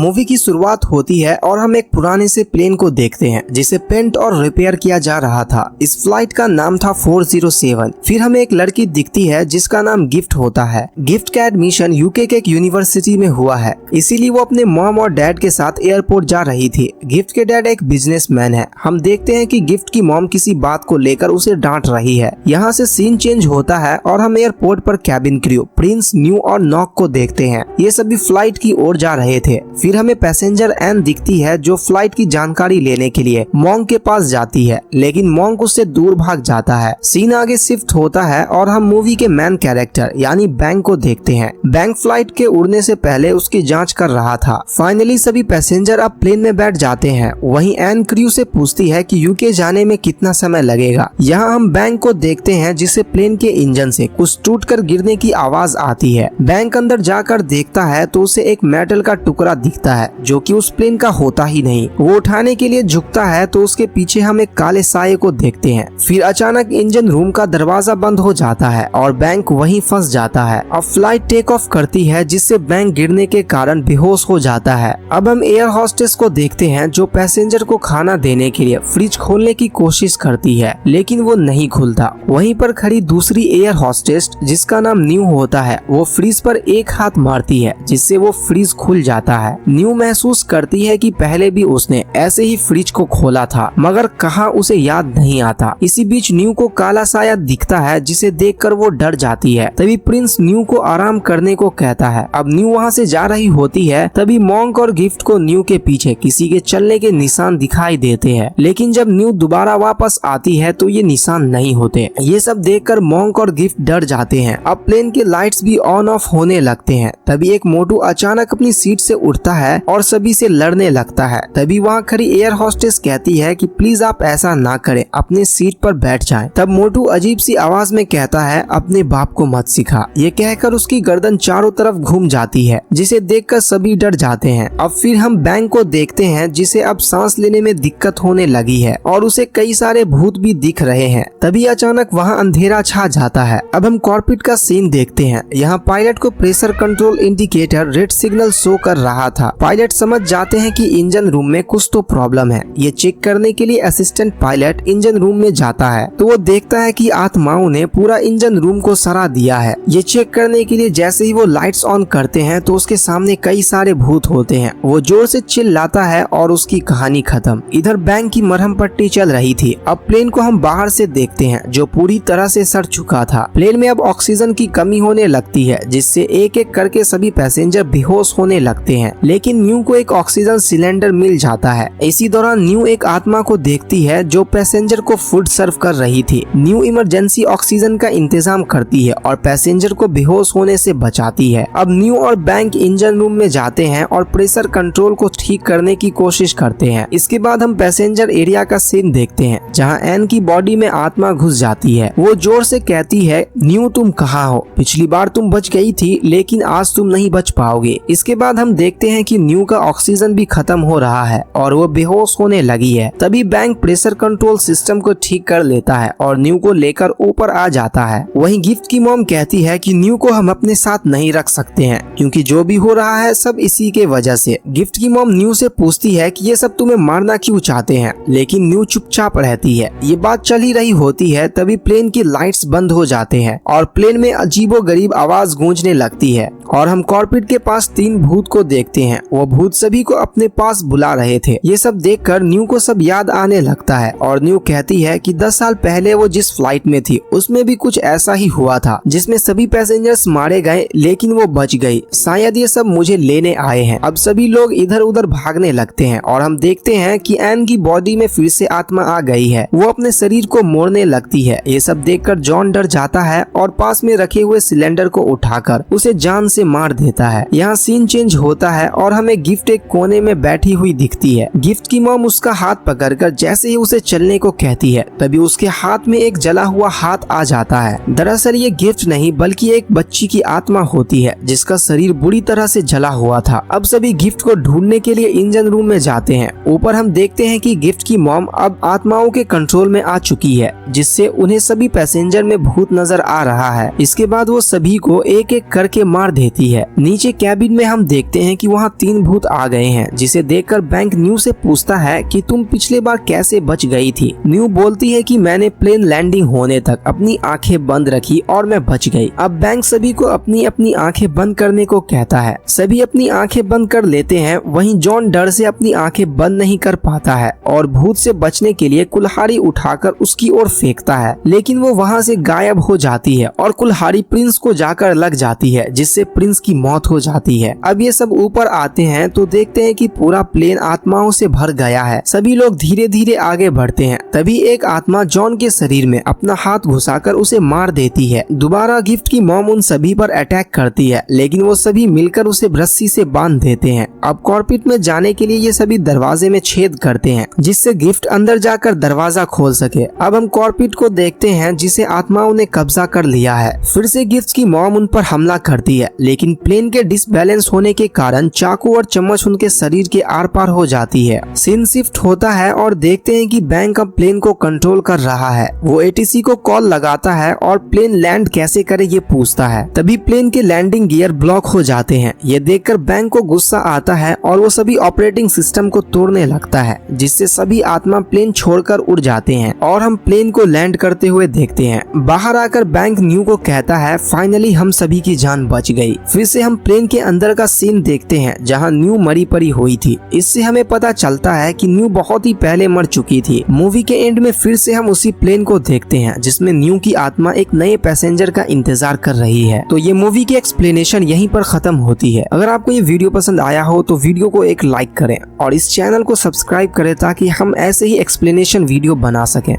Movie की शुरुआत होती है और हम एक पुराने से प्लेन को देखते हैं जिसे पेंट और रिपेयर किया जा रहा था। इस फ्लाइट का नाम था 407। फिर हमें एक लड़की दिखती है जिसका नाम गिफ्ट होता है। गिफ्ट का एडमिशन यूके के एक यूनिवर्सिटी में हुआ है, इसीलिए वो अपने मॉम और डैड के साथ एयरपोर्ट जा रही थी। गिफ्ट के डैड एक बिजनेसमैन है। हम देखते हैं कि गिफ्ट की मॉम किसी बात को लेकर उसे डांट रही है। यहाँ से सीन चेंज होता है और हम एयरपोर्ट पर कैबिन क्रू, प्रिंस, न्यू और नॉक को देखते हैं। ये सभी फ्लाइट की ओर जा रहे थे। फिर हमें पैसेंजर एन दिखती है जो फ्लाइट की जानकारी लेने के लिए मॉन्ग के पास जाती है, लेकिन मॉन्ग उससे दूर भाग जाता है। सीन आगे शिफ्ट होता है और हम मूवी के मेन कैरेक्टर यानी बैंक को देखते हैं। बैंक फ्लाइट के उड़ने से पहले उसकी जांच कर रहा था। फाइनली सभी पैसेंजर अब प्लेन में बैठ जाते हैं। वहीं एन क्रू से पूछती है कि यूके जाने में कितना समय लगेगा। यहाँ हम बैंक को देखते हैं जिसे प्लेन के इंजन से कुछ टूटकर गिरने की आवाज आती है। बैंक अंदर जाकर देखता है तो उसे एक मेटल का टुकड़ा दिखता है जो कि उस प्लेन का होता ही नहीं। वो उठाने के लिए झुकता है तो उसके पीछे हम एक काले साये को देखते हैं। फिर अचानक इंजन रूम का दरवाजा बंद हो जाता है और बैंक वहीं फंस जाता है। अब फ्लाइट टेक ऑफ करती है जिससे बैंक गिरने के कारण बेहोश हो जाता है। अब हम एयर होस्टेस को देखते हैं जो पैसेंजर को खाना देने के लिए फ्रिज खोलने की कोशिश करती है, लेकिन वो नहीं खुलता। वहीं पर खड़ी दूसरी एयर होस्टेस जिसका नाम न्यू होता है वो फ्रिज पर एक हाथ मारती है जिससे वो फ्रिज खुल जाता है। न्यू महसूस करती है कि पहले भी उसने ऐसे ही फ्रिज को खोला था, मगर कहाँ उसे याद नहीं आता। इसी बीच न्यू को काला साया दिखता है जिसे देखकर वो डर जाती है। तभी प्रिंस न्यू को आराम करने को कहता है। अब न्यू वहाँ से जा रही होती है तभी मॉन्क और गिफ्ट को न्यू के पीछे किसी के चलने के निशान दिखाई देते हैं, लेकिन जब न्यू दोबारा वापस आती है तो ये निशान नहीं होते। ये सब देखकर मॉन्क और गिफ्ट डर जाते हैं। अब प्लेन के लाइट्स भी ऑन ऑफ होने लगते हैं। तभी एक मोटू अचानक अपनी सीट से उठता है और सभी से लड़ने लगता है। तभी वहाँ खड़ी एयर होस्टेस कहती है कि प्लीज आप ऐसा ना करें, अपने सीट पर बैठ जाएं। तब मोटू अजीब सी आवाज में कहता है अपने बाप को मत सिखा। ये कहकर उसकी गर्दन चारों तरफ घूम जाती है जिसे देखकर सभी डर जाते हैं। अब फिर हम बैंक को देखते हैं जिसे अब सांस लेने में दिक्कत होने लगी है और उसे कई सारे भूत भी दिख रहे हैं। तभी अचानक वहाँ अंधेरा छा जाता है। अब हम कॉकपिट का सीन देखते हैं। यहाँ पायलट को pressure control indicator red signal show कर रहा था। पायलट समझ जाते हैं कि इंजन रूम में कुछ तो प्रॉब्लम है। ये चेक करने के लिए असिस्टेंट पायलट इंजन रूम में जाता है तो वो देखता है कि आत्माओं ने पूरा इंजन रूम को सरा दिया है। ये चेक करने के लिए जैसे ही वो लाइट्स ऑन करते हैं तो उसके सामने कई सारे भूत होते हैं। वो जोर से चिल्लाता है और उसकी कहानी खत्म। इधर बैंक की मरहम पट्टी चल रही थी। अब प्लेन को हम बाहर से देखते हैं जो पूरी तरह से सड़ चुका था। प्लेन में अब ऑक्सीजन की कमी होने लगती है जिससे एक एक करके सभी पैसेंजर बेहोश होने लगते हैं, लेकिन न्यू को एक ऑक्सीजन सिलेंडर मिल जाता है। इसी दौरान न्यू एक आत्मा को देखती है जो पैसेंजर को फूड सर्व कर रही थी। न्यू इमरजेंसी ऑक्सीजन का इंतजाम करती है और पैसेंजर को बेहोश होने से बचाती है। अब न्यू और बैंक इंजन रूम में जाते हैं और प्रेशर कंट्रोल को ठीक करने की कोशिश करते हैं। इसके बाद हम पैसेंजर एरिया का सीन देखते हैं जहाँ एन की बॉडी में आत्मा घुस जाती है। वो जोर से कहती है न्यू तुम कहाँ हो, पिछली बार तुम बच गई थी लेकिन आज तुम नहीं बच पाओगे। इसके बाद हम देखते हैं कि न्यू का ऑक्सीजन भी खत्म हो रहा है और वो बेहोश होने लगी है। तभी बैंक प्रेशर कंट्रोल सिस्टम को ठीक कर लेता है और न्यू को लेकर ऊपर आ जाता है। वहीं गिफ्ट की मॉम कहती है कि न्यू को हम अपने साथ नहीं रख सकते हैं क्योंकि जो भी हो रहा है सब इसी के वजह से। गिफ्ट की मॉम न्यू से पूछती है कि ये सब तुम्हें मारना क्यों चाहते हैं, लेकिन न्यू चुपचाप रहती है। ये बात चल ही रही होती है तभी प्लेन की लाइट्स बंद हो जाते हैं और प्लेन में अजीबोगरीब आवाज गूंजने लगती है और हम कॉकपिट के पास 3 भूत को देखते हैं। वो भूत सभी को अपने पास बुला रहे थे। ये सब देखकर न्यू को सब याद आने लगता है और न्यू कहती है कि 10 साल पहले वो जिस फ्लाइट में थी उसमें भी कुछ ऐसा ही हुआ था जिसमें सभी पैसेंजर्स मारे गए लेकिन वो बच गई। शायद ये सब मुझे लेने आए हैं। अब सभी लोग इधर उधर भागने लगते हैं और हम देखते हैं कि एन की बॉडी में फिर से आत्मा आ गई है। वो अपने शरीर को मोड़ने लगती है। ये सब देखकर जॉन डर जाता है और पास में रखे हुए सिलेंडर को उठाकर उसे जान से मार देता है। यहाँ सीन चेंज होता है और हमें गिफ्ट एक कोने में बैठी हुई दिखती है। गिफ्ट की मॉम उसका हाथ पकड़कर जैसे ही उसे चलने को कहती है तभी उसके हाथ में एक जला हुआ हाथ आ जाता है। दरअसल ये गिफ्ट नहीं बल्कि एक बच्ची की आत्मा होती है जिसका शरीर बुरी तरह से जला हुआ था। अब सभी गिफ्ट को ढूंढने के लिए इंजन रूम में जाते हैं। ऊपर हम देखते हैं कि गिफ्ट की मॉम अब आत्माओं के कंट्रोल में आ चुकी है जिससे उन्हें सभी पैसेंजर में भूत नजर आ रहा है। इसके बाद वो सभी को एक एक करके मार देती है। नीचे कैबिन में हम देखते हैं कि वहाँ 3 भूत आ गए हैं, जिसे देखकर बैंक न्यू से पूछता है कि तुम पिछले बार कैसे बच गई थी। न्यू बोलती है कि मैंने प्लेन लैंडिंग होने तक अपनी आंखें बंद रखी और मैं बच गई। अब बैंक सभी को अपनी अपनी आंखें बंद करने को कहता है। सभी अपनी आंखें बंद कर लेते हैं। वहीं जॉन डर से अपनी आंखें बंद नहीं कर पाता है और भूत से बचने के लिए कुल्हाड़ी उठाकर उसकी ओर फेंकता है, लेकिन वो वहाँ से गायब हो जाती है और कुल्हाड़ी प्रिंस को जाकर लग जाती है, जिससे प्रिंस की मौत हो जाती है। अब ये सब ऊपर आते हैं तो देखते हैं कि पूरा प्लेन आत्माओं से भर गया है। सभी लोग धीरे धीरे आगे बढ़ते हैं। तभी एक आत्मा जॉन के शरीर में अपना हाथ घुसाकर उसे मार देती है। दोबारा गिफ्ट की मॉम उन सभी पर अटैक करती है, लेकिन वो सभी मिलकर उसे रस्सी से बांध देते हैं। अब कॉर्पिट में जाने के लिए ये सभी दरवाजे में छेद करते हैं, जिससे गिफ्ट अंदर जाकर दरवाजा खोल सके। अब हम कॉर्पिट को देखते हैं, जिसे आत्माओं ने कब्जा कर लिया है। फिर से गिफ्ट की मॉम उन पर हमला करती है, लेकिन प्लेन के डिसबैलेंस होने के कारण चाकू और चम्मच उनके शरीर के आर पार हो जाती है। सीन शिफ्ट होता है और देखते हैं कि बैंक अब प्लेन को कंट्रोल कर रहा है। वो एटीसी को कॉल लगाता है और प्लेन लैंड कैसे करे ये पूछता है। तभी प्लेन के लैंडिंग गियर ब्लॉक हो जाते हैं। ये देखकर बैंक को गुस्सा आता है और वो सभी ऑपरेटिंग सिस्टम को तोड़ने लगता है, जिससे सभी आत्मा प्लेन छोड़कर उड़ जाते हैं और हम प्लेन को लैंड करते हुए देखते हैं। बाहर आकर बैंक न्यू को कहता है, फाइनली हम सभी की जान बच गई। फिर से हम प्लेन के अंदर का सीन देखते हैं, जहाँ न्यू मरी पड़ी हुई थी। इससे हमें पता चलता है कि न्यू बहुत ही पहले मर चुकी थी। मूवी के एंड में फिर से हम उसी प्लेन को देखते हैं, जिसमें न्यू की आत्मा एक नए पैसेंजर का इंतजार कर रही है। तो ये मूवी की एक्सप्लेनेशन यहीं पर खत्म होती है। अगर आपको ये वीडियो पसंद आया हो तो वीडियो को एक लाइक करें और इस चैनल को सब्सक्राइब करें, ताकि हम ऐसे ही एक्सप्लेनेशन वीडियो बना सकें।